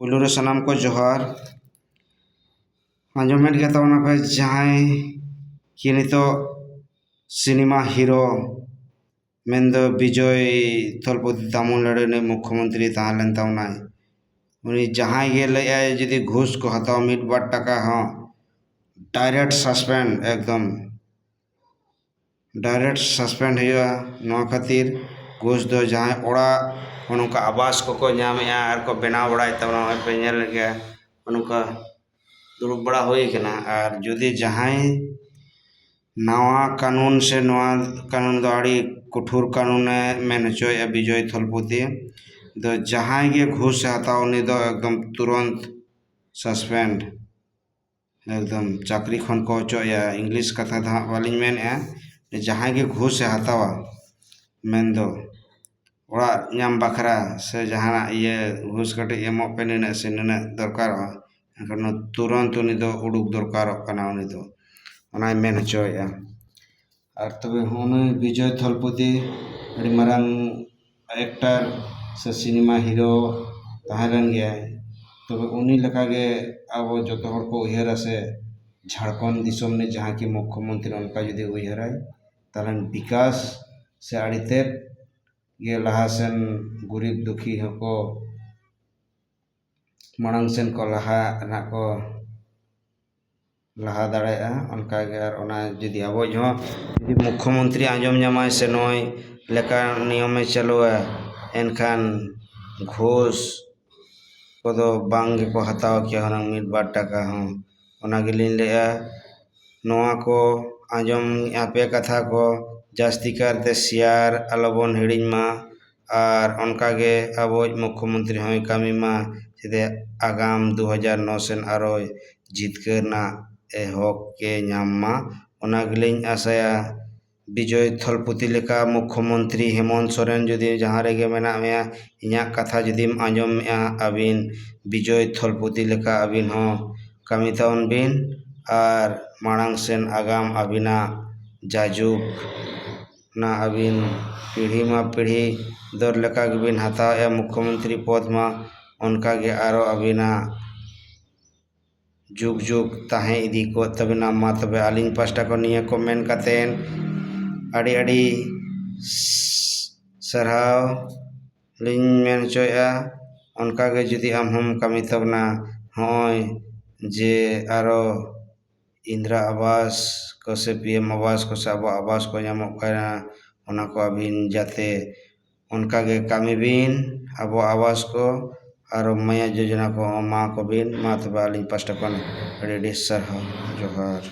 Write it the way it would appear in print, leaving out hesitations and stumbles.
ᱯᱳᱭᱞᱳ ᱨᱮ ᱥᱟᱱᱟᱢ ᱠᱚ ᱡᱚᱦᱟᱨ ᱟᱸᱡᱚᱢᱮᱫ ᱜᱮ ᱛᱟᱵᱚᱱᱟ ᱯᱮ ᱡᱟᱦᱟᱸᱭ ᱠᱤ ᱱᱤᱛᱚᱜ ᱥᱤᱱᱮᱢᱟ ᱦᱤᱨᱳ ᱢᱮᱱᱫᱚ ᱵᱤᱡᱚᱭ ᱛᱷᱚᱞᱯᱚᱛᱤ ᱛᱟᱢᱤᱞ ᱨᱤᱱᱤᱡ ᱢᱩᱠᱷᱚᱢᱚᱱᱛᱨᱤ ᱛᱟᱦᱮᱸ ᱞᱮᱱ ᱛᱟᱵᱚᱱᱟᱭ᱾ उनी जहां गे लैआय जदि घूस को हताव मिट बार टाका हाँ डायरेक्ट सस्पेंड एकदम डायरेक्ट सस्पेंड हुआ नवा खातिर घूस दो जहां ओड़ा उनका आवास को नामेया आर को बनाव बड़ा तबना पे नेल गया उनका दुरुब बड़ा होई कना आर जदि जहां नवा कानून से नवा कानून दो आड़ी कठोर कानून मेन हचोय विजय थलपति दो जहां गे घूस हताव उनी दो एकदम तुरंत सस्पेंड एकदम चाकरी खन को हचोया इंग्लिश कथा दा वालिन मेन जहां गे घूस हतावा मेन दो ओड़ा नाम बखरा से जहां ये घूस कटे एमो पे निना से निना दरकार एखन तुरंत उनी दो उडुक दरकार कना उनी दो ओना मेन हचोया और तबे हुनु विजय थलपति अड़ी मारांग एक्टर से सिनेमा हीरो तहारन गया तबे उनी लका गे अब जतो हर को उयहरा से झारखंड दिसम ने जहां की मुख्यमंत्री उनका यदि उयहराय तालन विकास से आड़ीते गे लहासेन गरीब दुखी हको मांग सेन को लहा ना को लहा दाड़ेया उनका गे और ओना यदि अब जो यदि मुख्यमंत्री आंजम ᱧᱟᱢᱟᱭ से नय लेका नियम चलोआ एनखान घूस कोदो बांग को हताव के हरंग मिट बार टाका हूं ओना गेलिन लेया नोआ को आंजम आपे कथा को जास्ती करते शेयर अलबन हिडिन मा और उनका गे अब मुख्यमंत्री होय कामी मा सिदे आगाम 2009 सेन आरो जितकर ना एहक के नाम मा ओना गेलिन आसाया विजय थलपति लेका मुख्यमंत्री हेमंत सोरेन जदि जहां रेगे मेना मेया इया कथा जदि आंजम अबिन विजय थलपति लेका अबिन हो कामी ताउन बिन और मांग सेन आगाम अबिना जाजुक ना अबिन पीढ़ी दर लेका बिन हताव मुख्यमंत्री पद मा उनका गे आरो अबिना जुग जुग ताहे इदी को तबे नाम मा तबे आलिंग पास्टा को निया को मेन कातेन अड़ी अड़ी सरहाव लिंग मेन चोया उनका गे जदि हम कामी तबना होय जे आरो इंदिरा आवास को से पीएम आवास को से अब आवास को नामो कना ओना को अबिन जाते उनका गे कामी बिन अब आवास को और मया योजना को मा को बिन मा तबे आलिंग पास्टा को अड़ी अड़ी सरहाव जोहार।